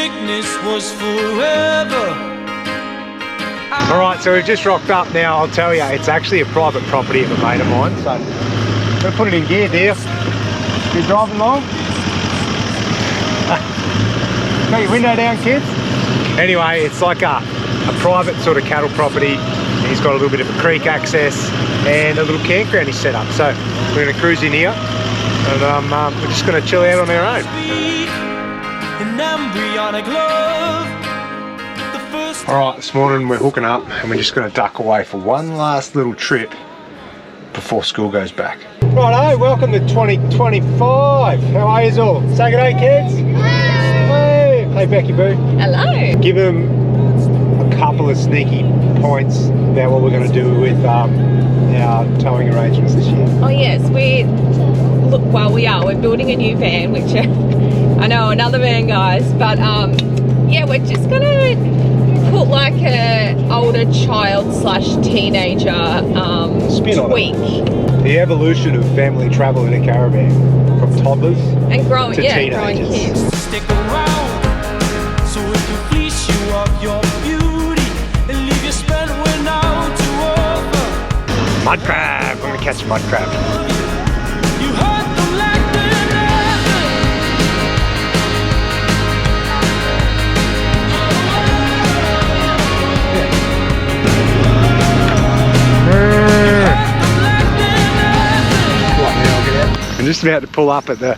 sickness was forever. Alright, so we've just rocked up now. I'll tell you, it's actually a private property of a mate of mine, so I'm going to put it in gear, dear. You driving along? Got your window down, kids? Anyway, it's like a private sort of cattle property. He's got a little bit of a creek access and a little campground he's set up. So we're going to cruise in here and we're just going to chill out on our own. Alright, this morning we're hooking up and we're just going to duck away for one last little trip before school goes back. Righto, welcome to 2025. How are you all? Say good day, kids. Hey, hey Becky Boo. Hello. Give them a couple of sneaky points about what we're going to do with our towing arrangements this year. Oh yes, we're building a new van, which I know, another van, guys, but yeah, we're just gonna put like a older child / teenager spin on tweak. The evolution of family travel in a caravan from toddlers and growing, to teenagers. Growing kids. Stick around so it can fleece you of your beauty and leave you spent when out to over. Mud crab, we're gonna catch a mud crab. You hurt them like they're nothing. I'm just about to pull up at the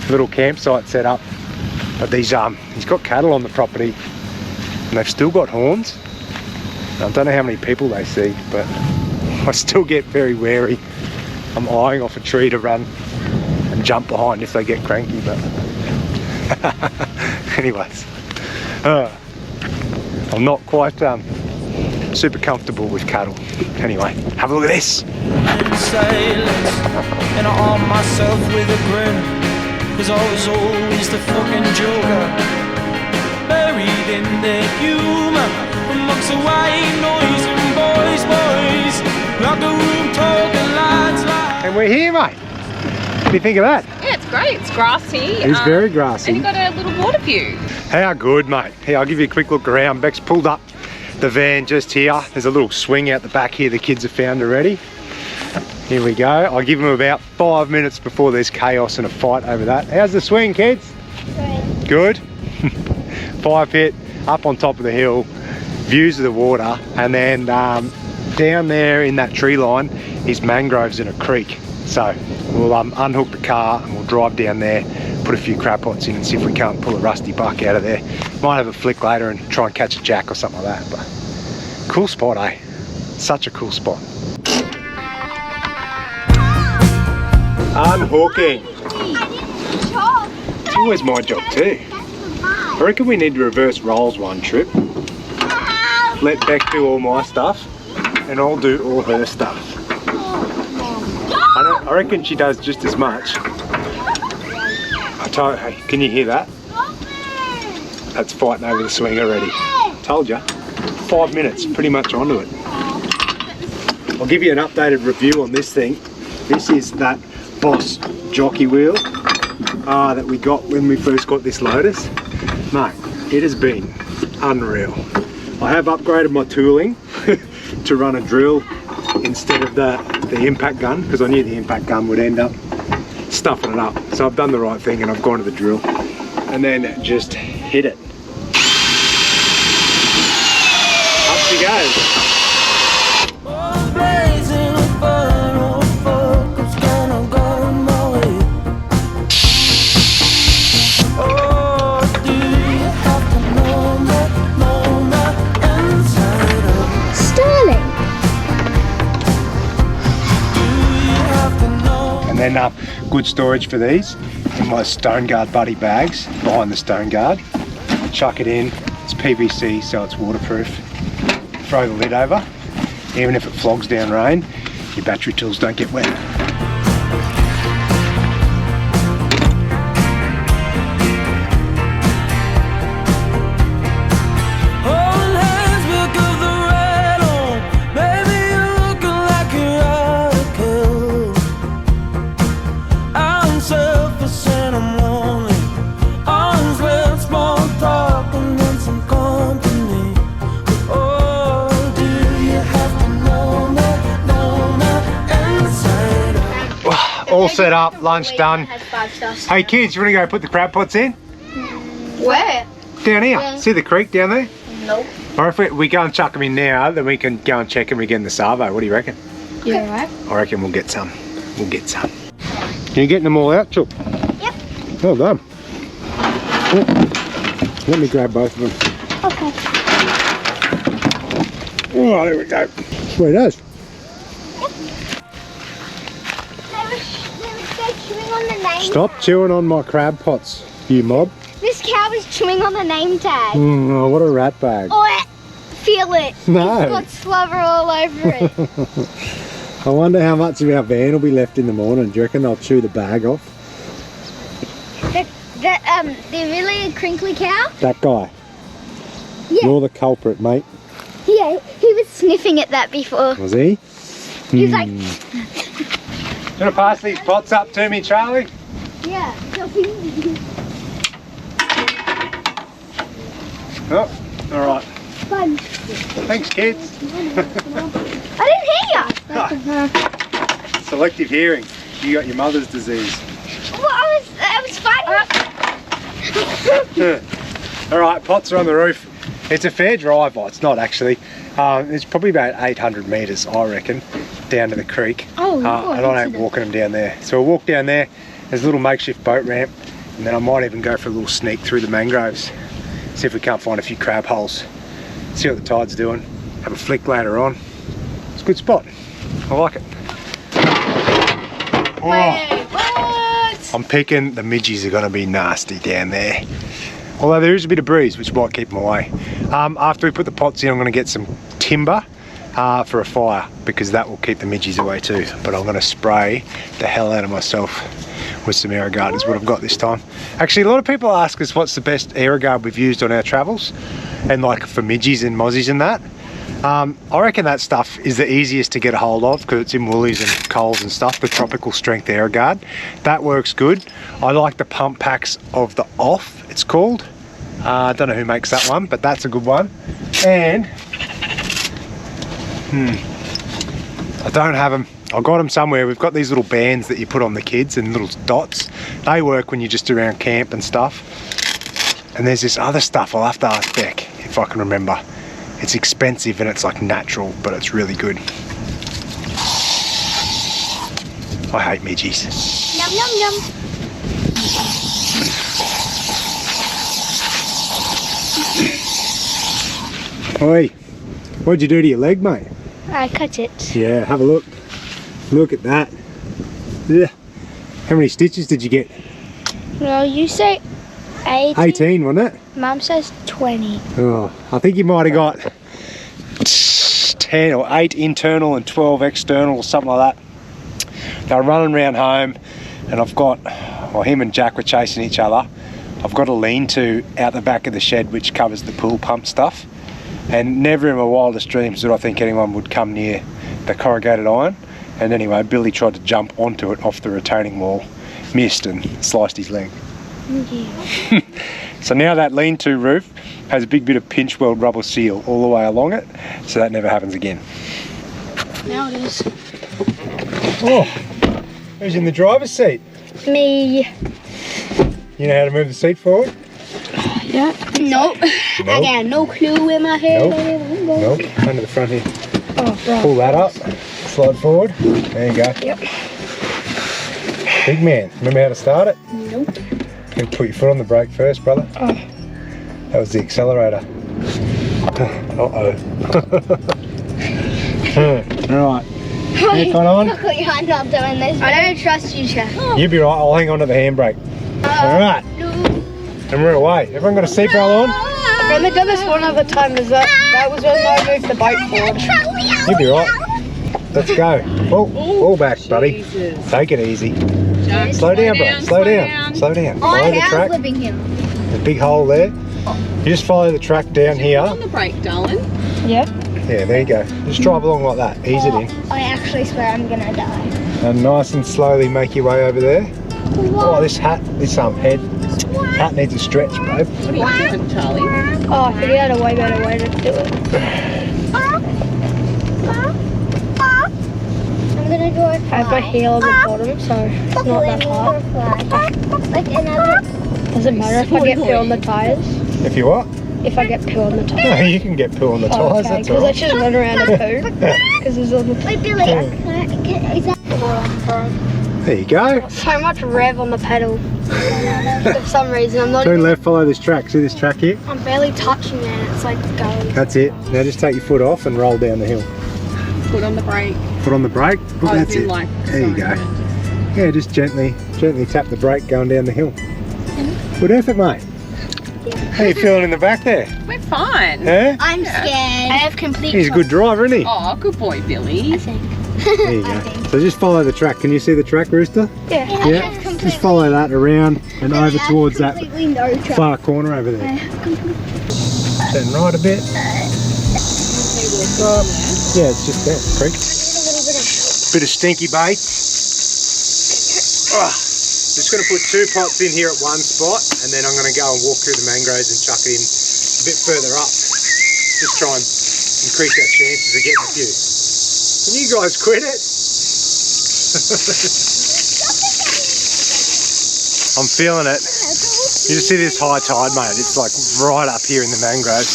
little campsite set up, but he's got cattle on the property and they've still got horns. I don't know how many people they see, but I still get very wary. I'm eyeing off a tree to run and jump behind if they get cranky, but anyways, I'm not quite super comfortable with cattle. Anyway, have a look at this. And I arm myself with a grin, 'cause I was always the fucking joker, buried in their humor, amongst the white noise and boys, like a room talking lights like. And we're here, mate. What do you think of that? Yeah, it's great. It's grassy. It's very grassy. And you've got a little water view. How good, mate. Here, I'll give you a quick look around. Beck's pulled up the van just here. There's a little swing out the back here the kids have found already. Here we go. I'll give them about 5 minutes before there's chaos and a fight over that. How's the swing, kids? Good. Fire pit up on top of the hill, views of the water, and then down there in that tree line is mangroves in a creek. So we'll unhook the car and we'll drive down there, put a few crab pots in and see if we can't pull a rusty buck out of there. Might have a flick later and try and catch a jack or something like that. But cool spot, eh? Such a cool spot. Unhooking. It's always my job too. I reckon we need to reverse roles one trip. Let Beck do all my stuff and I'll do all her stuff. I reckon she does just as much. I told her, hey, can you hear that? That's fighting over the swing already. Told you. 5 minutes, pretty much onto it. I'll give you an updated review on this thing. This is that Boss jockey wheel that we got when we first got this Lotus. Mate, it has been unreal. I have upgraded my tooling to run a drill instead of the impact gun, because I knew the impact gun would end up stuffing it up. So I've done the right thing and I've gone to the drill and then just hit it. Up she goes. And then good storage for these in my Stoneguard Buddy bags behind the Stoneguard. Chuck it in, it's PVC so it's waterproof. Throw the lid over, even if it flogs down rain, your battery tools don't get wet. I'm selfish and I'm lonely. Arms left, small talk. All set up, lunch done. Has 5 stars. Hey kids, you want to go put the crab pots in? Where? Down here. Yeah. See the creek down there? Nope. Or if we go and chuck them in now, then we can go and check them again in the Savo. What do you reckon? Yeah, right. I reckon we'll get some. We'll get some. You getting them all out, Chuck? Yep. Well done. Oh, let me grab both of them. Okay. Oh, there we go. Sweet as. Chewing on the name. Stop chewing on my crab pots, you mob. This cow is chewing on the name tag. Oh, what a rat bag. Oh, feel it. No. It's got slobber all over it. I wonder how much of our van will be left in the morning. Do you reckon they'll chew the bag off? The really crinkly cow? That guy. Yeah. You're the culprit, mate. Yeah, he was sniffing at that before. Was he? He was like, Do you want to pass these pots up to me, Charlie? yeah. Oh, all right. Fun. Thanks, kids. I didn't hear you. Selective hearing. You got your mother's disease. Well, I was fighting. All right, pots are on the roof. It's a fair drive. Well, it's not actually. It's probably about 800 metres, I reckon, down to the creek. Oh, and I ain't walking them down there. So we'll walk down there. There's a little makeshift boat ramp, and then I might even go for a little sneak through the mangroves. See if we can't find a few crab holes. See what the tide's doing. Have a flick later on. It's a good spot. I like it. Oh, Wait, what? I'm picking the midgies are going to be nasty down there. Although there is a bit of breeze, which might keep them away. After we put the pots in, I'm going to get some timber for a fire, because that will keep the midgies away too. But I'm going to spray the hell out of myself with some AeroGuard is what I've got this time. Actually, a lot of people ask us what's the best AeroGuard we've used on our travels, and like for midgies and mozzies and that. I reckon that stuff is the easiest to get a hold of because it's in Woolies and Coles and stuff, the tropical strength AeroGuard. That works good. I like the pump packs of the Off, it's called. I don't know who makes that one, but that's a good one. And I don't have them. I got them somewhere. We've got these little bands that you put on the kids and little dots. They work when you're just around camp and stuff. And there's this other stuff. I'll have to ask Beck if I can remember. It's expensive and it's like natural, but it's really good. I hate midgies. Yum, yum, yum. Oi, what'd you do to your leg, mate? I cut it. Yeah, have a look. Look at that. Yeah. How many stitches did you get? Well, you say 18. 18, wasn't it? Mum says 20. Oh, I think you might have got 10 or 8 internal and 12 external or something like that. They were running around home, and I've got, well, him and Jack were chasing each other. I've got a lean-to out the back of the shed which covers the pool pump stuff, and never in my wildest dreams did I think anyone would come near the corrugated iron. And anyway, Billy tried to jump onto it off the retaining wall, missed and sliced his leg. Yeah. So now that lean-to roof has a big bit of pinch weld rubber seal all the way along it, so that never happens again. Now it is. Oh, who's in the driver's seat? Me. You know how to move the seat forward? Yeah. Nope. I got no clue in my head. Nope, under the front here. Oh, bro. Pull that up, slide forward, there you go. Yep. Big man, remember how to start it? Nope. You put your foot on the brake first, brother. Oh. That was the accelerator. Uh-oh. Right. Aircon on. Look what you're not doing this. I don't trust you, Chef. You be right, I'll hang on to the handbrake. Alright. And we're away. Everyone got a seatbelt on? I've only done this one other time. That was when I moved the boat forward. You'll be right. Let's go. All back, buddy. Jesus. Take it easy. Jack, Slow down, bro. Slow down. Slow down. Follow the track. Flipping him. There's a big hole there. You just follow the track down here. On the brake, darling. Yep. Yeah, there you go. Just drive along like that. Ease it in. I actually swear I'm gonna die. And nice and slowly make your way over there. Oh, this hat, this hat needs a stretch, babe. What are you doing, Charlie? Oh, I figured out a way better way to do it. I'm gonna draw a fly. I have my heel on the bottom, so it's not that hard. Like another. Does it matter if I get poo on the tyres? If you what? If I get poo on the No, tyres? you can get poo on the Oh, tyres, okay, that's because I alright. just run around and poo. Because it's on the Wait, Billy, is that? There you go. so much rev on the pedal. For some reason, I'm not. Turn left, follow this track. See this track here? I'm barely touching it. It's like going. That's it. Now just take your foot off and roll down the hill. Put on the brake. Foot on the brake. Oh, Oh, that's as in it. like There you go. Yeah, just gently tap the brake going down the hill. Good effort, mate. How you feeling in the back there? We're fine. Yeah? I'm scared. I have complete. He's a good driver, isn't he? Oh, good boy, Billy. I think. There you go. So just follow the track. Can you see the track, Rooster? Yeah. Yeah. Just follow that around and over towards that Completely no track. far corner over there. Turn right a bit. Yeah, it's just there, creek. Bit of stinky bait. Oh, just going to put 2 pots in here at one spot, and then I'm going to go and walk through the mangroves and chuck it in a bit further up. Just try and increase our chances of getting a few. Can you guys quit it? I'm feeling it. You just see this high tide, mate. It's like right up here in the mangroves.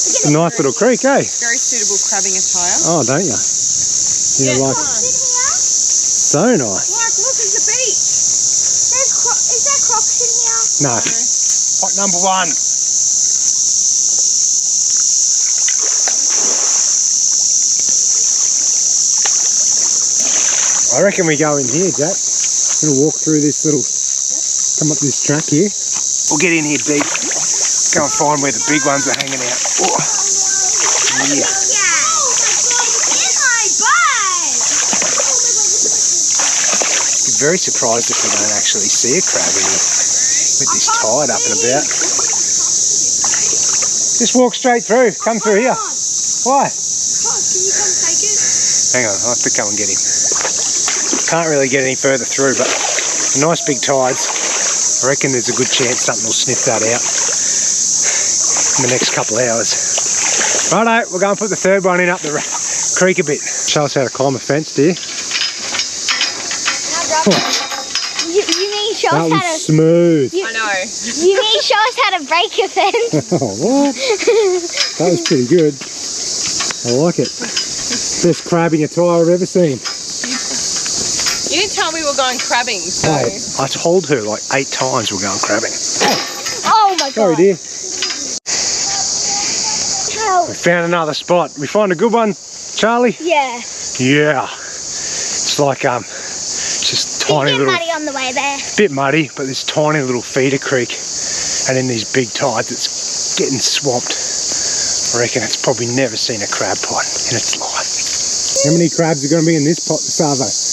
It's a nice little creek, eh? Very suitable crabbing attire. Oh, don't you? Yeah, like so nice. Look, there's the beach. Is there crocs in here? No. Pot number 1. I reckon we go in here, Jack. We're gonna walk through this little, come up this track here. We'll get in here deep. Go and find where the big ones are hanging out. Oh. Yeah. Be very surprised if we don't actually see a crab in here with this tide up and about. Just walk straight through. Come through here. Why? Can you come take it? Hang on, I'll have to come and get him. Can't really get any further through, but nice big tides. I reckon there's a good chance something will sniff that out in the next couple of hours. Righto, we'll go and put the 3rd one in up the creek a bit. Show us how to climb a fence, dear. You mean show That us was how to? smooth. I know. You mean show us how to break a fence? Oh, what? That was pretty good. I like it. Best crabbing attire I've ever seen. You didn't tell me we were going crabbing, so. Hey, I told her like 8 times we're going crabbing. Oh my god. Sorry, dear. Help. We found another spot. We find a good one, Charlie? Yeah. Yeah. It's like just tiny Bit little, muddy on the way there. bit muddy, but this tiny little feeder creek, and in these big tides it's getting swamped. I reckon it's probably never seen a crab pot in its life. How many crabs are going to be in this pot, Savo? 5.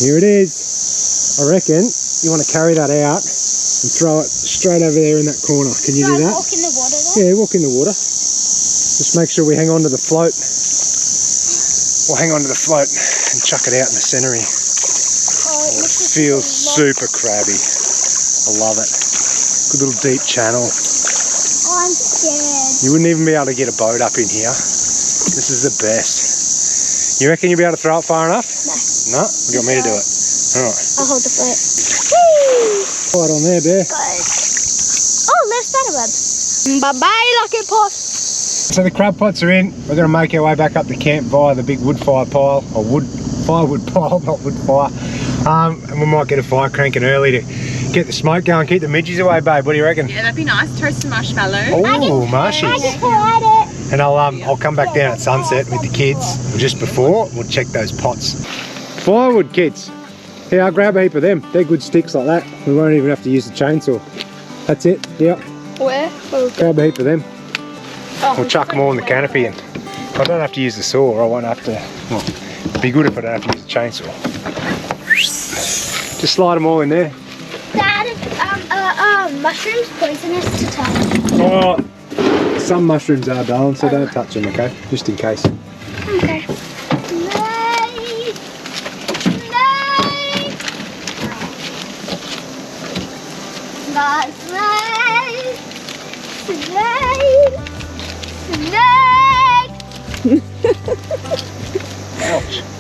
Here it is. I reckon you want to carry that out and throw it straight over there in that corner. Can you do that? Walk in the water though? Yeah, walk in the water. Just make sure we hang on to the float. We'll hang on to the float and chuck it out in the centre here. Oh, It feels super crabby. I love it. Good little deep channel. Oh, I'm scared. You wouldn't even be able to get a boat up in here. This is the best. You reckon you'll be able to throw it far enough? No. No? Or do you want me to do it? Alright. I'll hold the float. Woo! Right on there, Bear. Oh, there's spiderweb. Bye-bye, lucky pot. So the crab pots are in. We're going to make our way back up the camp via the big wood fire pile, or firewood pile, not wood fire. And we might get a fire cranking early to get the smoke going, keep the midges away, babe. What do you reckon? Yeah, that'd be nice. Toast some marshmallow. Oh, marshy. I just tried it. And I'll come back down at sunset with the kids, or just before. We'll check those pots. Firewood, kids. Here, I'll grab a heap of them. They're good sticks like that. We won't even have to use the chainsaw. That's it. Yep. Where? Oh, Grab a heap of them. We'll chuck them all in the canopy, and I don't have to use the saw. I won't have to. Well, it'd be good if I don't have to use the chainsaw. Just slide them all in there. Dad, mushrooms poisonous to touch. Oh, some mushrooms are, darling, so don't touch them, okay? Just in case. Okay.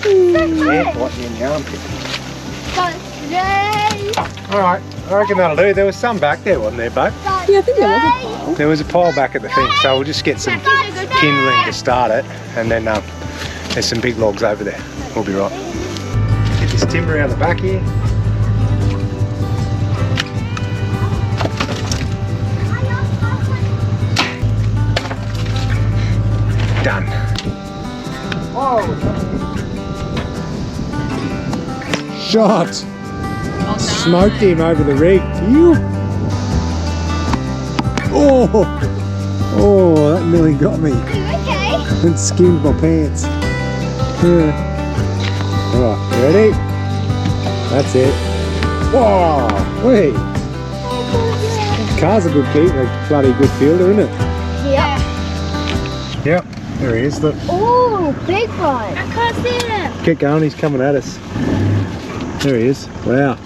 Yeah, biting you in the armpit. Alright, I reckon that'll do. There was some back there, wasn't there, bud? Yeah, I think there was a pile. There was a pile back at the thing, so we'll just get some kindling to start it, and then there's some big logs over there. We'll be right. Get this timber out the back here. Done. Whoa! Shot! Well done. Smoked him over the rig. You. Oh! Oh, that nearly got me. Okay. It skimmed my pants. Yeah. Alright, ready? That's it. Whoa! Wait! Car's a good keeper, a bloody good fielder, isn't it? Yeah. Yep, there he is. Look. Oh, big one. I can't see him. Get going, he's coming at us. There he is. Wow.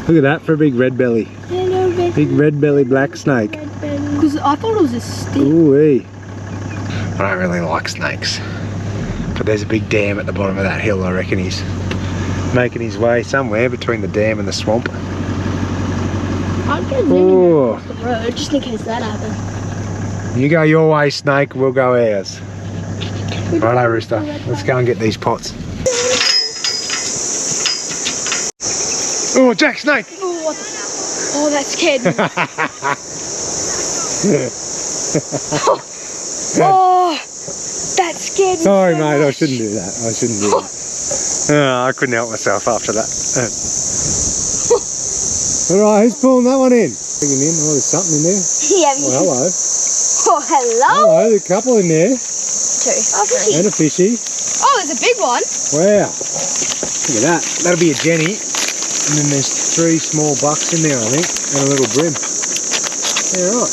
Look at that for a big red belly. Hello, Big red belly black snake. Because I thought it was a stick. Ooh-wee. I don't really like snakes. But there's a big dam at the bottom of that hill. I reckon he's making his way somewhere between the dam and the swamp. I'm going Oh, to the road just in case that happens. you go your way, snake, we'll go ours. Righto, Rooster. Let's go and get these pots. Oh, Jack, snake! Oh, what the hell? Oh, that scared me. Oh, that scared me. Sorry, so mate, I much. shouldn't do that. I shouldn't do that. I couldn't help myself after that. Alright, who's pulling that one in? Bring him in. Oh, there's something in there. Yeah. Oh, hello. Oh, hello. Hello, there's a couple in there. Two. Oh, fishy. And a fishy. Oh, there's a big one. Wow. Look at that. That'll be a Jenny. And then there's 3 small bucks in there, I think. And a little brim. Yeah, right.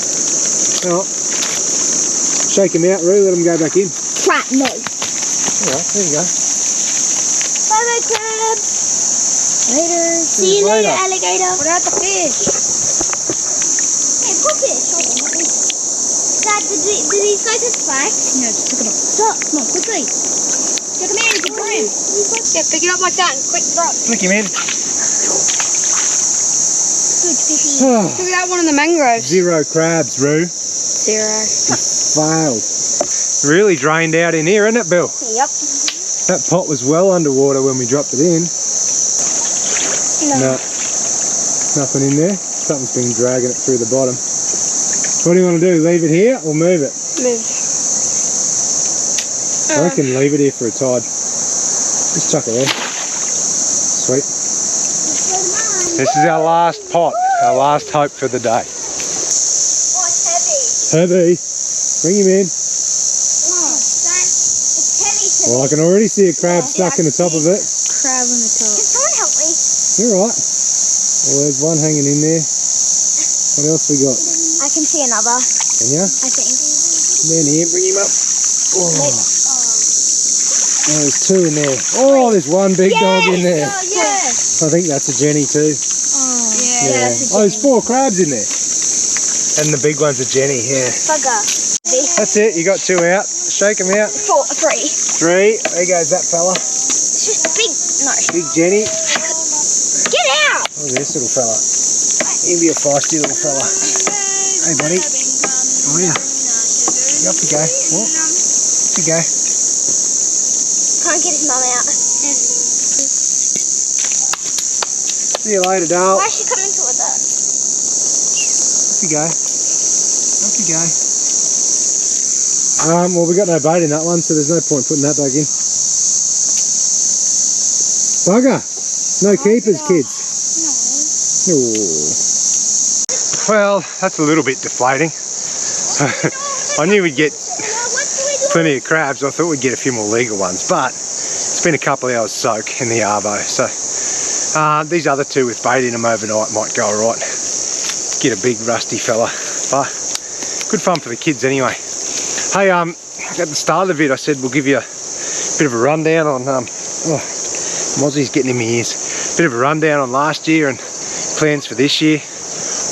Well, shake them out, Roo. Let them go back in. Crap, no. Alright, there you go. Bye-bye, crabs. Later. See you later, alligator. What about the fish? Hey, poor fish. Dad, do these guys have spikes? No, just pick it up. Stop. Come on, quickly. Get them in. Get them in. Yeah, pick it up like that and quick throw. Flick him in. Good fishy. Look at that one in the mangroves. 0 crabs, Roo. 0. Failed. Really drained out in here, isn't it, Bill? Yep. That pot was well underwater when we dropped it in. No. Nothing in there. Something's been dragging it through the bottom. What do you want to do? Leave it here or move it? Move. I reckon leave it here for a tide. Just chuck it in. Sweet. This is our last pot. Our last hope for the day. Oh, it's Heavy. heavy. Bring him in. Oh, it's heavy. Well, I can already see a crab stuck in the top of it. Crab on the top. Can someone help me? You're right. Well, there's one hanging in there. What else we got? I can see another, Can ya? I think. Down here, bring him up. Oh, there's 2 in there. Oh, there's one big dog in there. Oh, yes. I think that's a Jenny too. Yeah. Oh, there's 4 crabs in there. And the big one's a Jenny, yeah. Bugger. That's it, you got 2 out. Shake them out. 4, 3. 3. There goes that fella. Big, no. Big Jenny. Get out. Oh, this little fella. He'll be a feisty little fella. Hey, buddy. Oh, yeah. Up you go. What? Up you go. Can't get his mum out. See you later, Dale. Why is she coming towards us? Up you go. Up you go. Well, we got no bait in that one, so there's no point putting that back in. Bugger. No keepers, kids. No. Well, that's a little bit deflating. I knew we'd get plenty of crabs. I thought we'd get a few more legal ones, but it's been a couple of hours soak in the arvo. So these other 2 with bait in them overnight might go alright. Get a big rusty fella, but good fun for the kids anyway. Hey, at the start of the vid I said we'll give you a bit of a rundown on, Mozzie's getting in my ears. Bit of a rundown on last year and plans for this year.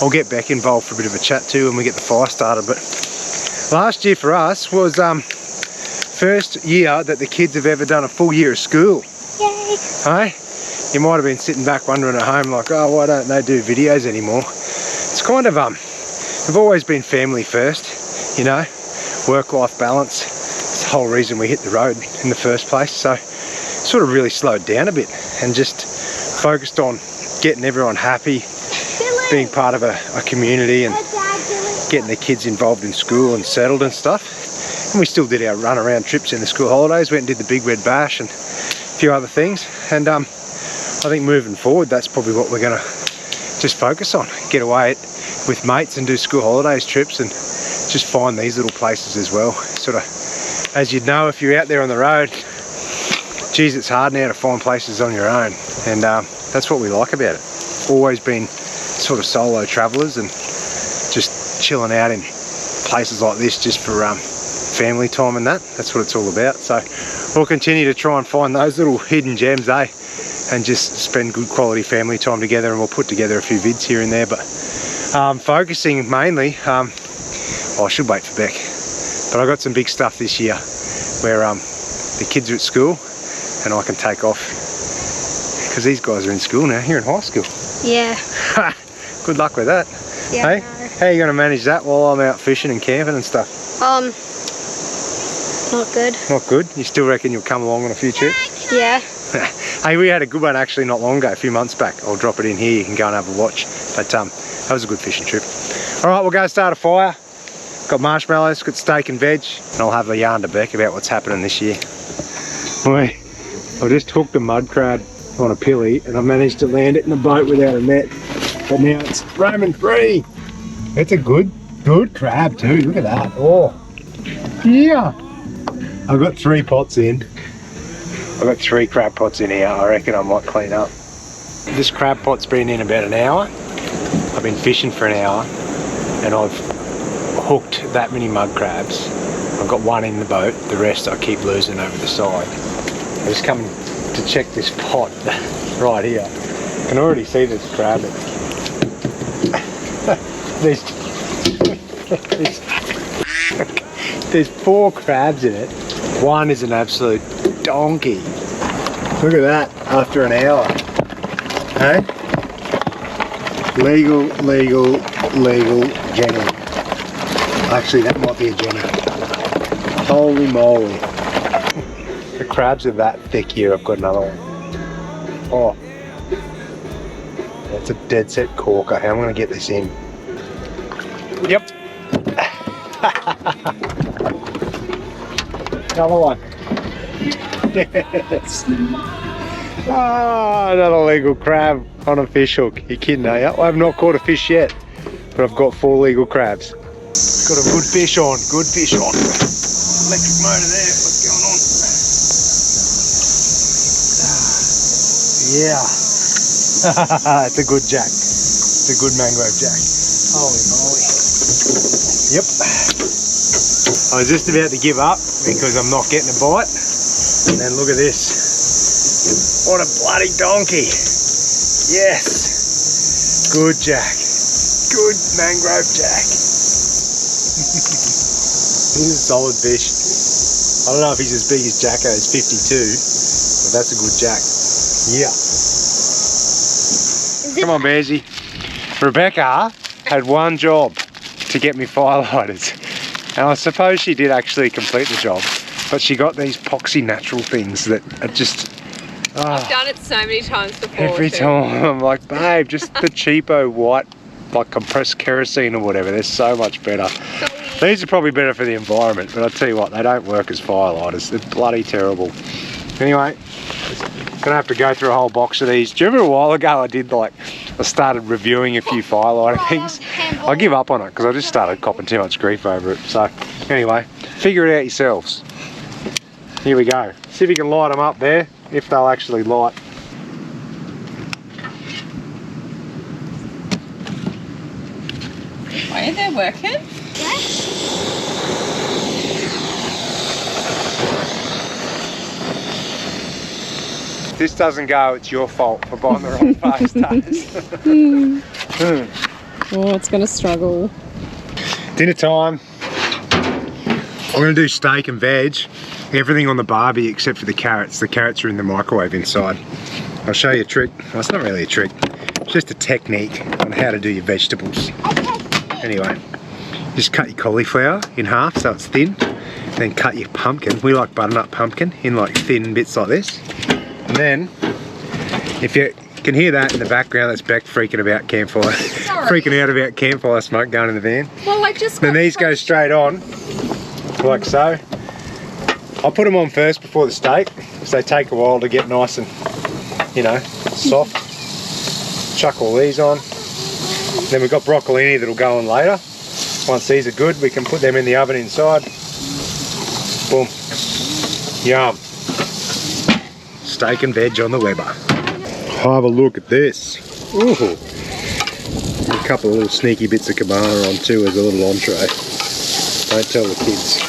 I'll get Beck involved for a bit of a chat too when we get the fire started. But last year for us was first year that the kids have ever done a full year of school. Yay. Hey? You might have been sitting back wondering at home like, oh, why don't they do videos anymore? It's kind of, we've always been family first, you know, work-life balance. It's the whole reason we hit the road in the first place. So sort of really slowed down a bit and just focused on getting everyone happy, being part of a community and getting the kids involved in school and settled and stuff. And we still did our run around trips in the school holidays, went and did the Big Red Bash and a few other things. And I think moving forward, that's probably what we're going to just focus on. Get away with mates and do school holidays trips and just find these little places as well. Sort of, as you'd know if you're out there on the road, geez, it's hard now to find places on your own. And that's what we like about it. Always been sort of solo travellers and just chilling out in places like this just for family time and that. That's what it's all about. So we'll continue to try and find those little hidden gems, eh? And just spend good quality family time together, and we'll put together a few vids here and there, but focusing mainly, I should wait for Beck, but I got some big stuff this year where the kids are at school and I can take off because these guys are in school now. You're in high school. Yeah. Good luck with that. Yeah. Hey, how are you going to manage that while I'm out fishing and camping and stuff? Not good. Not good? You still reckon you'll come along on a few trips? Yeah. Hey, we had a good one actually not long ago, a few months back. I'll drop it in here, you can go and have a watch. But that was a good fishing trip. All right, we'll go start a fire. Got marshmallows, got steak and veg, and I'll have a yarn to Beck about what's happening this year. Boy, I just hooked a mud crab on a pilly and I managed to land it in the boat without a net. But now it's roaming free. It's a good crab too, look at that. Oh, yeah. I've got 3 pots in. I've got 3 crab pots in here. I reckon I might clean up. This crab pot's been in about an hour. I've been fishing for an hour and I've hooked that many mud crabs. I've got 1 in the boat, the rest I keep losing over the side. I'm just coming to check this pot right here. I can already see this crab. There's 4 crabs in it. 1 is an absolute donkey. Look at that, after an hour. Hey? Legal, Jenny. Actually, that might be a Jenny. Holy moly. The crabs are that thick here. I've got another one. Oh. That's a dead set corker. How am I going to get this in? Yep. Another one. Yes. Ah, another legal crab on a fish hook. You're kidding, are you? I have not caught a fish yet, but I've got 4 legal crabs. Got a good fish on, good fish on. Electric motor there, what's going on? Yeah. It's a good jack. It's a good mangrove jack. Holy moly. Yep. I was just about to give up because I'm not getting a bite. And then look at this. What a bloody donkey. Yes. Good jack. Good mangrove jack. He's a solid fish. I don't know if he's as big as Jacko, it's 52, but that's a good jack. Yeah. Come on, Bearsy. Rebecca had 1 job to get me firelighters. And I suppose she did actually complete the job, but she got these poxy natural things that are just... I've done it so many times before. Every time I'm like, babe, just the cheapo white, like compressed kerosene or whatever, they're so much better. These are probably better for the environment, but I'll tell you what, they don't work as firelighters. They're bloody terrible. Anyway, gonna have to go through a whole box of these. Do you remember a while ago I started reviewing a few firelighter things? I give up on it because I just started copping too much grief over it. So anyway, figure it out yourselves. Here we go. See if you can light them up there, if they'll actually light. Wait, they're working? If this doesn't go, it's your fault for buying the wrong fast Oh, it's gonna struggle. Dinner time. I'm gonna do steak and veg. everything on the barbie except for the carrots. The carrots are in the microwave inside. I'll show you a trick. Well, it's not really a trick. It's just a technique on how to do your vegetables. Anyway, just cut your cauliflower in half so it's thin. Then cut your pumpkin. We like butternut pumpkin in like thin bits like this. And then, if you can hear that in the background, that's Beck freaking about campfire. Freaking out about campfire smoke going in the van. Well, I just Then these go straight on, like so. I'll put them on first before the steak, because they take a while to get nice and, you know, soft. Chuck all these on. Then we've got broccolini that'll go on later. Once these are good, we can put them in the oven inside. Boom. Yum. Steak and veg on the Weber. Have a look at this. Ooh. A couple of little sneaky bits of cabana on too as a little entree. Don't tell the kids.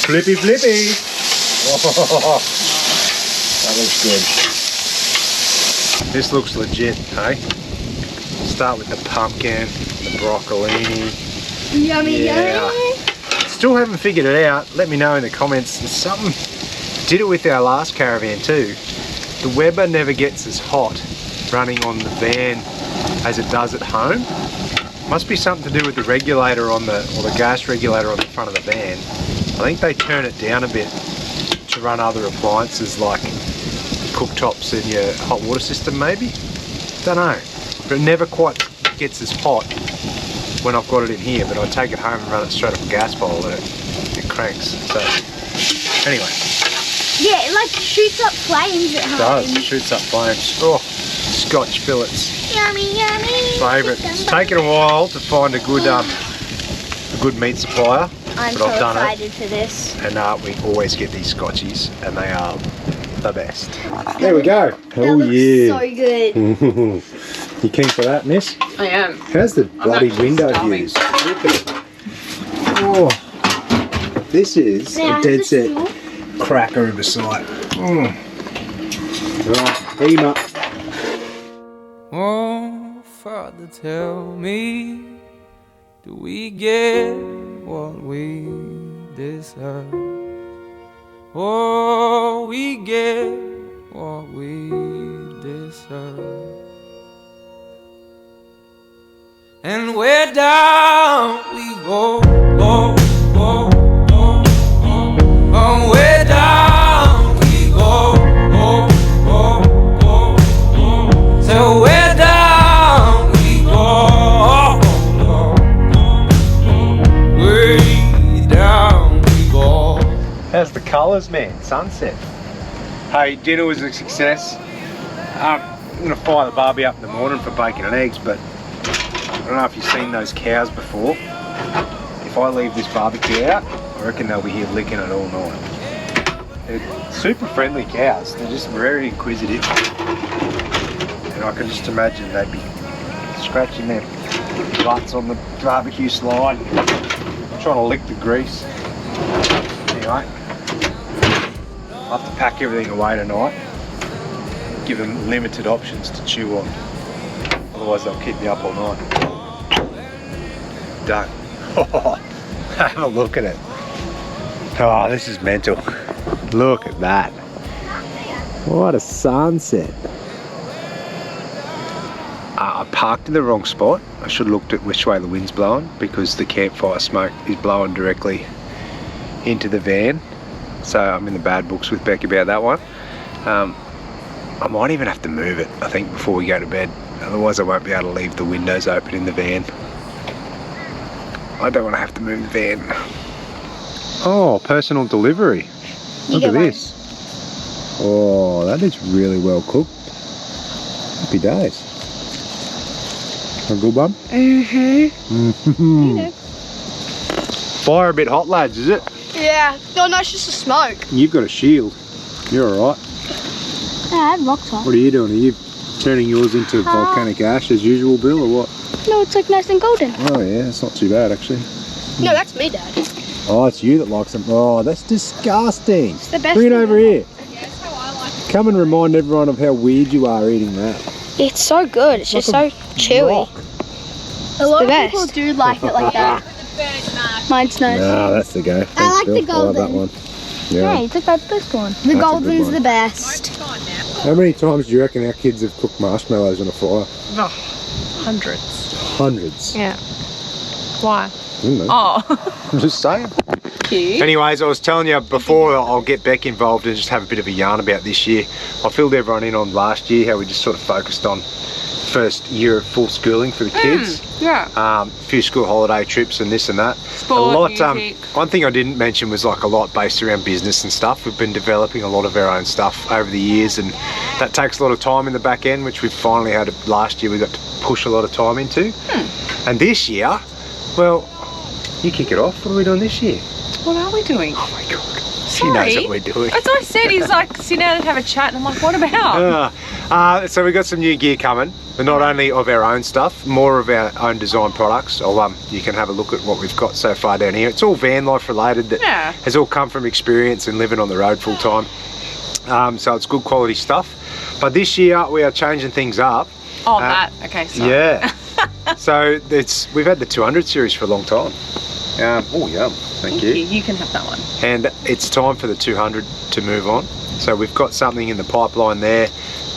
Flippy flippy. Oh, that looks good. This looks legit, hey? Start with the pumpkin, the broccolini. Yummy, yummy. Still haven't figured it out. Let me know in the comments. There's something. Did it with our last caravan too. The Weber never gets as hot running on the van as it does at home. Must be something to do with the regulator on the, or the gas regulator on the front of the van. I think they turn it down a bit to run other appliances like cooktops in your hot water system maybe. Don't know. But it never quite gets as hot when I've got it in here, but I take it home and run it straight off a gas bowl and it cranks. So anyway. Yeah, it like shoots up flames at home. It does, it shoots up flames. Oh, Scotch fillets. Yummy, yummy. Favourite. It's taken a while to find a good meat supplier. I'm but I've done excited for this. And we always get these Scotchies and they are the best. There we go. That looks so good. You keen for that, miss? I am. How's the bloody window views? Look at it. Oh, this is a dead set cracker of a sight. Right, beam up. Oh, Father, tell me, do we get what we deserve? Oh, we get what we deserve. And where down we go, go, go, go, go. Oh, where down we go, go, go, go, go. So where down we go, go, go, go. Way down we go. How's the colours, man? Sunset. Hey, dinner was a success. I'm gonna fire the barbie up in the morning for bacon and eggs, but I don't know if you've seen those cows before. If I leave this barbecue out, I reckon they'll be here licking it all night. They're super friendly cows. They're just very inquisitive. And I can just imagine they'd be scratching their butts on the barbecue slide, trying to lick the grease. Anyway, I'll have to pack everything away tonight. Give them limited options to chew on. Otherwise they'll keep me up all night. Done. Have a look at it. Oh, this is mental. Look at that. What a sunset. I parked in the wrong spot. I should have looked at which way the wind's blowing, because the campfire smoke is blowing directly into the van. So I'm in the bad books with Beck about that one. I might even have to move it, I think, before we go to bed. Otherwise I won't be able to leave the windows open in the van. I don't want to have to move the van. Oh, personal delivery. Look at this. Oh, that is really well cooked. Happy days. A good one? Mm-hmm. Fire a bit hot, lads, is it? Yeah. No, it's just the smoke. You've got a shield. You're alright. I had rocks on. What are you doing? Are you turning yours into volcanic ash as usual, Bill, or what? No, it's like nice and golden. Oh yeah, it's not too bad actually. No, that's me, Dad. Oh, it's you that likes them. Oh, that's disgusting. It's the best Bring it thing over ever. here. Come and remind everyone of how weird you are eating that. It's so good. It's just so like a chewy. rock. A lot the of people best. do like it like that. Mine's nice. No, that's the go. I like the I love that golden. one. Yeah, Yeah. you took that first one. The a good golden's one. the best. How many times do you reckon our kids have cooked marshmallows on a fire? Hundreds. Hundreds. Yeah. Why? I don't know. Oh, I'm just saying. cute. Anyways, I was telling you before, I'll get Beck involved and just have a bit of a yarn about this year. I filled everyone in on last year, how we just sort of focused on first year of full schooling for the kids. Yeah. A few school holiday trips and this and that. Sport, a lot, music. one thing I didn't mention was like a lot based around business and stuff. We've been developing a lot of our own stuff over the years, and that takes a lot of time in the back end, which we finally had last year. We got to push a lot of time into. And this year, well, you kick it off. What are we doing this year? What are we doing? Oh my God. She knows what we're doing. As I said, he's like, sit down and have a chat. And I'm like, what about? So we've got some new gear coming, but not only of our own stuff, more of our own design products. You can have a look at what we've got so far down here. It's all van life related that has all come from experience and living on the road full time. So it's good quality stuff. But this year we are changing things up. Oh, that. Okay, sorry. Yeah. So we've had the 200 series for a long time. Oh, yum. Thank you. You can have that one. And it's time for the 200 to move on. So we've got something in the pipeline there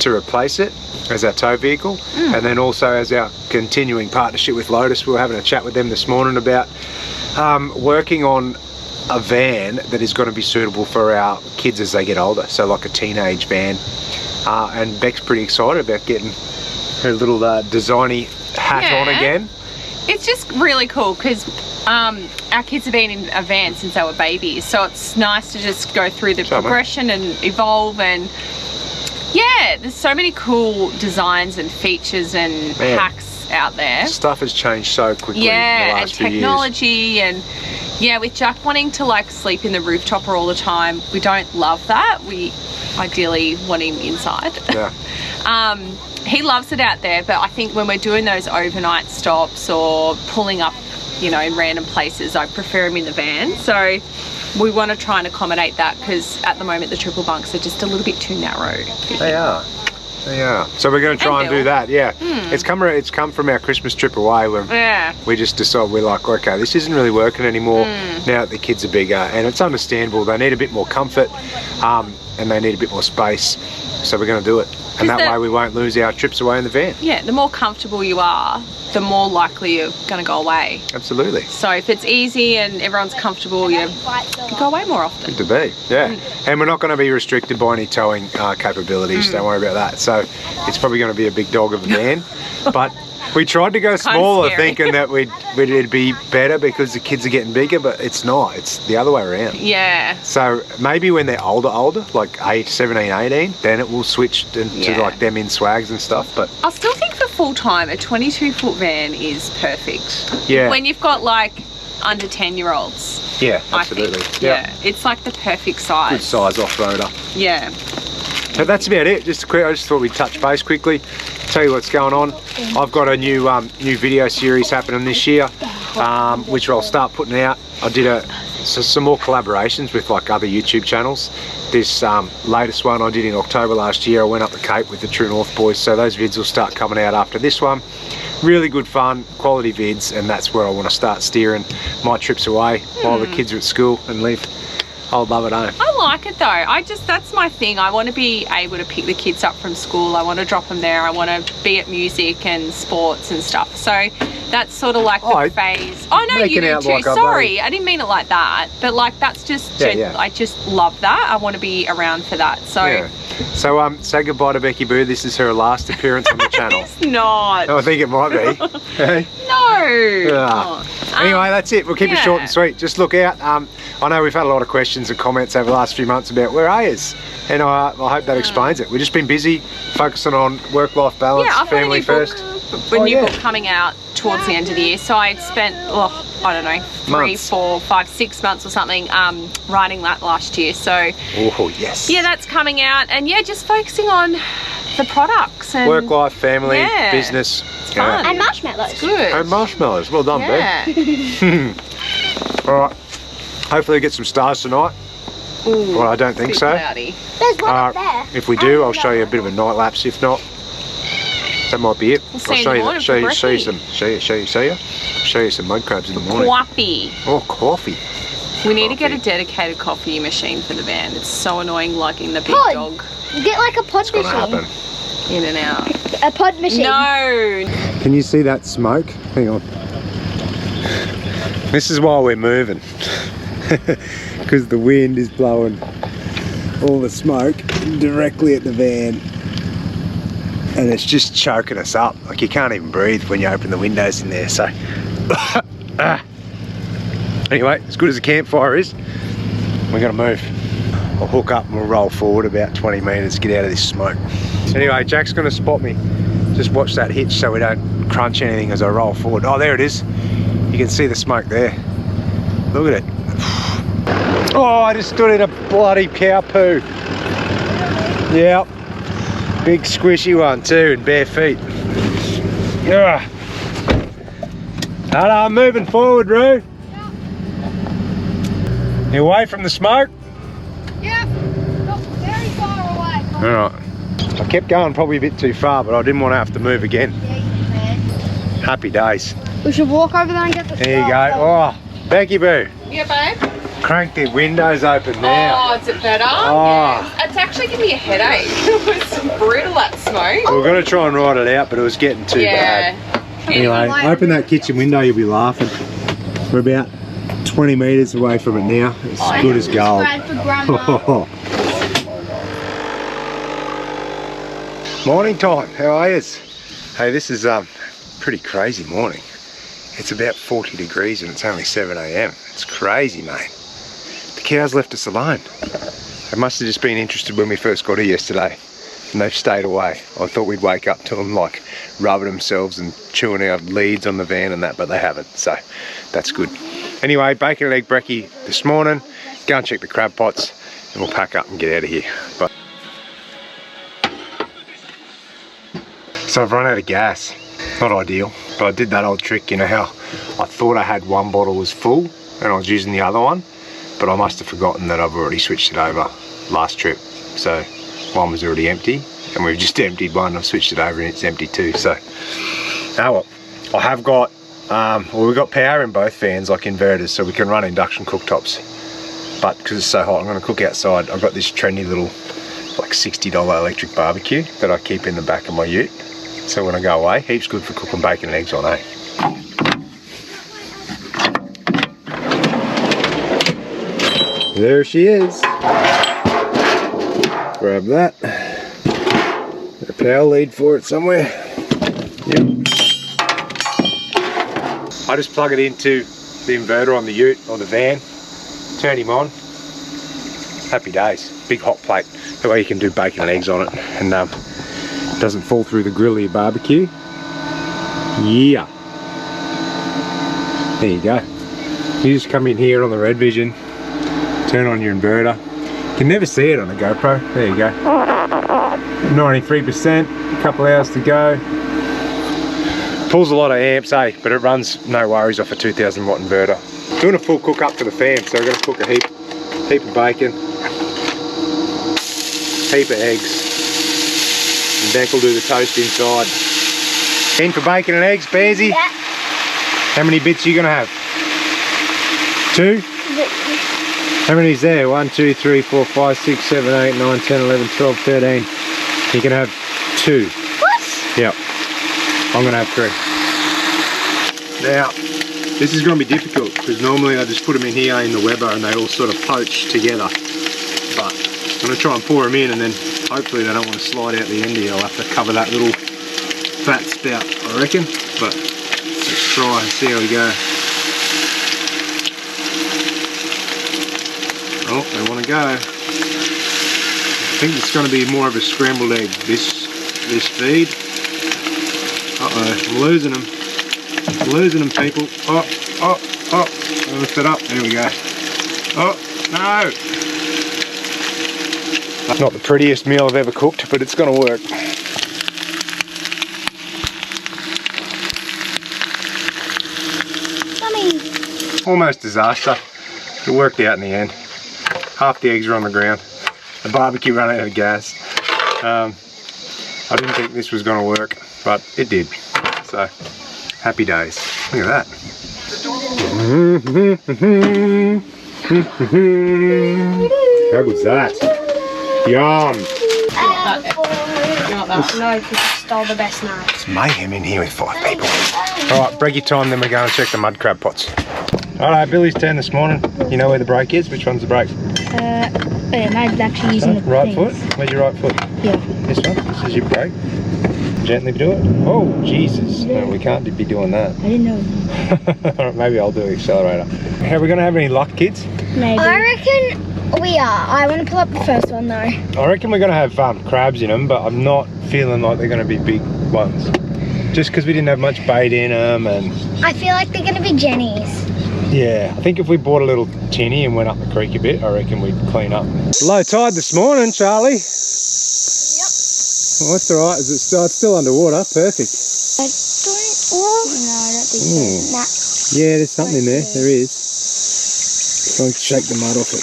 to replace it as our tow vehicle. And then also as our continuing partnership with Lotus. We were having a chat with them this morning about working on a van that is going to be suitable for our kids as they get older. So like a teenage van. And Beck's pretty excited about getting her little designy hat on again. It's just really cool because our kids have been in a van since they were babies, so it's nice to just go through the progression and evolve. And yeah, there's so many cool designs and features and hacks out there. Stuff has changed so quickly in the last few years. Technology, and yeah, with Jack wanting to like sleep in the rooftopper all the time, we don't love that. We ideally want him inside. Yeah. He loves it out there, but I think when we're doing those overnight stops or pulling up, you know, in random places, I prefer him in the van. So we want to try and accommodate that, because at the moment the triple bunks are just a little bit too narrow. They are. So we're going to try and do that. Yeah. It's come from our Christmas trip away when we just decided, we're like, okay, this isn't really working anymore now that the kids are bigger, and it's understandable. They need a bit more comfort and they need a bit more space. So we're going to do it. And that way we won't lose our trips away in the van. Yeah, the more comfortable you are, the more likely you're going to go away. Absolutely. So if it's easy and everyone's comfortable, you go away more often. Good to be, yeah. And we're not going to be restricted by any towing capabilities, don't worry about that. So it's probably going to be a big dog of a van. But we tried to go smaller thinking that it'd be better because the kids are getting bigger, but it's not. It's the other way around. Yeah. So maybe when they're older, like 17, 18, then it will switch to like them in swags and stuff. But I still think for full time, a 22-foot van is perfect. Yeah. When you've got like under 10-year-olds. Yeah, absolutely. Yeah, it's like the perfect size. Good size off-roader. Yeah. So that's about it. I just thought we'd touch base quickly, tell you what's going on. I've got a new video series happening this year, which I'll start putting out. I did some more collaborations with like other YouTube channels. This latest one I did in October last year, I went up the Cape with the True North boys, so those vids will start coming out after this one. Really good fun, quality vids, and that's where I want to start steering my trips away while the kids are at school and live. I'll love it, eh? I like it though. That's my thing. I want to be able to pick the kids up from school. I want to drop them there. I want to be at music and sports and stuff. So that's sort of like the phase. I know you do too. Like sorry, I didn't mean it like that. But like that's just, I just love that. I want to be around for that. So. So say goodbye to Becky Boo. This is her last appearance on the channel. It's not. I think it might be. Hey? No. Anyway, that's it. We'll keep it short and sweet. Just look out. I know we've had a lot of questions and comments over the last few months about where are yous, and I hope that explains it. We've just been busy focusing on work-life balance, family first. New book coming out towards the end of the year, so I'd spent I don't know, 3, 4, 5, 6 months or something writing that last year. So yes, that's coming out, and just focusing on the products and work life, family, business. It's fun. And marshmallows. It's good. And marshmallows. Well done, Ben. All right. Hopefully we get some stars tonight. Ooh, well, I don't think so. Cloudy. There's one up there. If we do, I'll show you a bit of a night lapse. If not, That might be it. We'll see you in the morning for show you some mud crabs in the morning. Coffee. Oh, coffee. We need to get a dedicated coffee machine for the van. It's so annoying lugging the big Pod. dog Get like a pod It's gonna happen. in and out. A pod machine. No. Can you see that smoke? Hang on. This is why we're moving. Because the wind is blowing all the smoke directly at the van. And it's just choking us up. Like you can't even breathe when you open the windows in there, so. Anyway, as good as a campfire is, we're gonna move. I'll hook up and we'll roll forward about 20 metres, get out of this smoke. Anyway, Jack's gonna spot me. Just watch that hitch so we don't crunch anything as I roll forward. Oh, there it is. You can see the smoke there. Look at it. Oh, I just stood in a bloody cow poo. Yep. Big squishy one too, and bare feet. Ugh. Hello, I'm moving forward, Roo. You away from the smoke? Yeah. Not very far away. Alright. I kept going probably a bit too far, but I didn't want to have to move again. Yeah, you can. Happy days. We should walk over there and get the There you go. Oh, Becky Boo. Yeah, babe. Crank the windows open now. Oh, is it better? Oh. Yeah. It's actually giving me a headache. It was brutal, that smoke. We were going to try and ride it out, but it was getting too bad. Anyway, open that kitchen window, you'll be laughing. We're about 20 metres away from it now. It's good as gold. Subscribe for Grandma. Morning time, how are you? Hey, this is pretty crazy morning. It's about 40 degrees and it's only 7 AM. It's crazy, mate. The cows left us alone. They must have just been interested when we first got here yesterday and they've stayed away. I thought we'd wake up to them like rubbing themselves and chewing our leads on the van and that, but they haven't, so that's good. Anyway, bacon and egg brekkie this morning. Go and check the crab pots and we'll pack up and get out of here. Bye. So I've run out of gas. Not ideal, but I did that old trick, you know how I thought I had one bottle was full and I was using the other one, but I must have forgotten that I've already switched it over last trip. So one was already empty and we've just emptied one. I've switched it over and it's empty too, so oh well. I have got well, we've got power in both fans, like inverters, so we can run induction cooktops, but because it's so hot I'm going to cook outside. I've got this trendy little like $60 electric barbecue that I keep in the back of my ute, so when I go away, heaps good for cooking bacon and eggs on, eh? There she is. Grab that. Got a power lead for it somewhere. Yep. I just plug it into the inverter on the ute or the van, turn him on. Happy days. Big hot plate. That way you can do bacon and eggs on it, and it doesn't fall through the grill of your barbecue. Yeah. There you go. You just come in here on the Red Vision, turn on your inverter. You can never see it on a GoPro. There you go. 93%, a couple hours to go. Pulls a lot of amps, eh? But it runs no worries off a 2000 watt inverter. Doing a full cook up for the fan, so we're going to cook a heap of bacon, heap of eggs, and Beck will do the toast inside. In for bacon and eggs, Bearsy? Yeah. How many bits are you going to have? 2? How many is there? 1, 2, 3, 4, 5, 6, 7, 8, 9, 10, 11, 12, 13. You can have 2. What? Yep. I'm going to have 3. Now, this is going to be difficult because normally I just put them in here in the Weber and they all sort of poach together. But I'm going to try and pour them in, and then hopefully they don't want to slide out the end here. I'll have to cover that little fat spout, I reckon. But let's try and see how we go. Oh, they want to go. I think it's going to be more of a scrambled egg, this feed. Uh-oh, I'm losing them. I'm losing them, people. Oh, oh, oh. I'll lift it up. There we go. Oh, no. That's not the prettiest meal I've ever cooked, but it's going to work. Mummy. Almost disaster. It worked out in the end. Half the eggs are on the ground. The barbecue ran out of gas. I didn't think this was going to work. but it did. So, happy days. Look at that. How good's that? Yum! No, because you stole the best knife. It's mayhem in here with 5 people. Alright, breggy time, then we're going to check the mud crab pots. Alright, Billy's turn this morning. You know where the brake is? Which one's the brake? Yeah, mine's actually using the right things. foot? Where's your right foot? Yeah. This one? This is your brake. Gently do it. Oh, Jesus. No, we can't be doing that. I didn't know. Alright, maybe I'll do the accelerator. Are we going to have any luck, kids? Maybe. I reckon we are. I want to pull up the first one though. I reckon we're going to have crabs in them, but I'm not feeling like they're going to be big ones. Just because we didn't have much bait in them, and I feel like they're going to be jennies. yeah, I think if we bought a little tinny and went up the creek a bit, I reckon we'd clean up. Low tide this morning, Charlie. Yep. Well, that's all right. It's still underwater. Perfect. I don't. Oh, no, I don't think so. Nah. Yeah, there's something in there. There is. Try and shake the mud off it.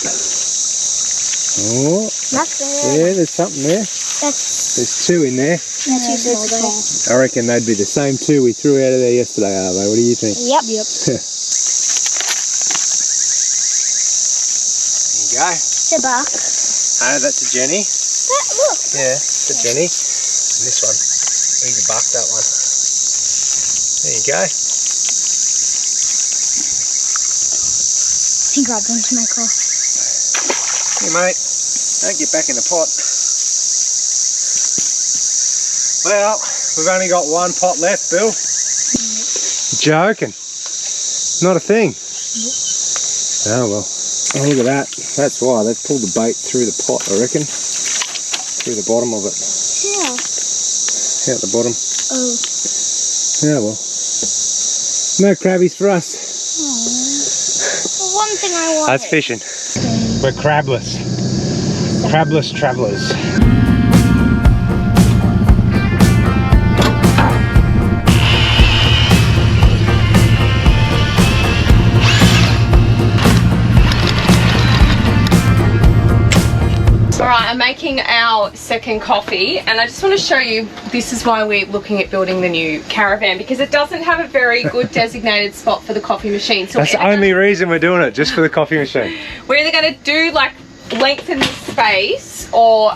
Oh, That's yeah, there's something there. There's 2 in there. That's too small. I reckon they'd be the same 2 we threw out of there yesterday, are they? What do you think? Yep. There you go. It's a buck. Oh, that's a Jenny. Look. Yeah, it's a Jenny. And this one, he's a buck, that one. There you go. I think I've gone to my car. Hey mate, don't get back in the pot. Well, we've only got 1 pot left, Bill. Joking. Not a thing. Oh well. Oh, look at that. That's why they've pulled the bait through the pot, I reckon. Through the bottom of it. Yeah. Out the bottom. Oh. Yeah, well. No crabbies for us. One thing I want. That's fishing. We're crabless. Crabless travellers. Alright, I'm making our second coffee, and I just want to show you, this is why we're looking at building the new caravan, because it doesn't have a very good designated spot for the coffee machine. So that's the only reason we're doing it, just for the coffee machine. We're either going to do like lengthen the space or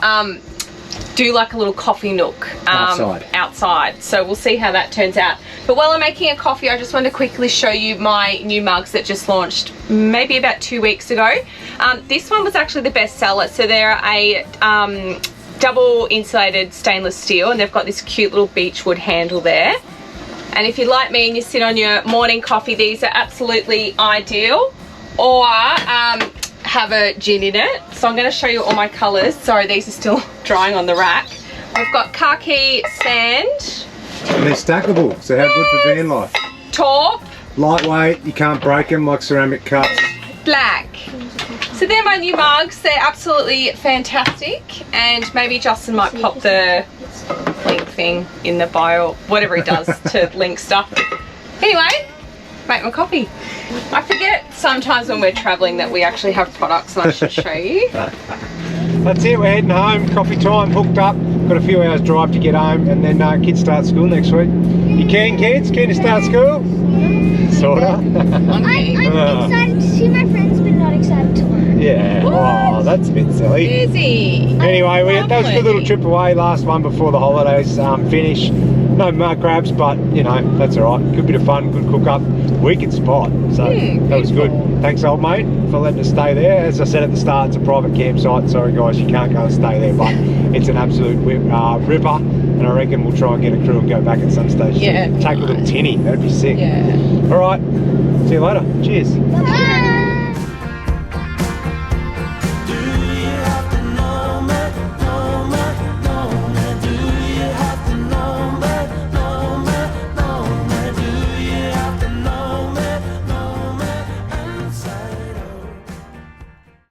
do like a little coffee nook outside. So we'll see how that turns out. But while I'm making a coffee, I just want to quickly show you my new mugs that just launched maybe about 2 weeks ago. This one was actually the best seller. So they're a double insulated stainless steel, and they've got this cute little beechwood handle there. And if you're like me and you sit on your morning coffee, these are absolutely ideal. Or have a gin in it. So I'm going to show you all my colours. Sorry, these are still drying on the rack. We've got khaki sand. And they're stackable, so how good for van life. Taupe. Lightweight, you can't break them like ceramic cups. Black. So they're my new mugs. They're absolutely fantastic. And maybe Justin might pop the link thing in the bio, whatever he does to link stuff. Anyway, make my coffee. I forget sometimes when we're travelling that we actually have products, and I should show you. That's it, we're heading home, coffee time, hooked up. Got a few hours drive to get home, and then kids start school next week. You keen, kids? Keen to start school? Sorta. I'm excited to see my friends, but not excited to learn. Yeah, oh, that's a bit silly. Busy. Anyway, that was a good little trip away, last one before the holidays finish. No mud crabs, but you know, that's alright. Good bit of fun, good cook up. Wicked spot, so that was good. Thanks old mate for letting us stay there. As I said at the start, it's a private campsite. Sorry guys, you can't go and stay there, but it's an absolute ripper, and I reckon we'll try and get a crew and go back at some stage. Yeah. Take a little tinny, that'd be sick. Yeah. Alright, see you later. Cheers. Bye-bye.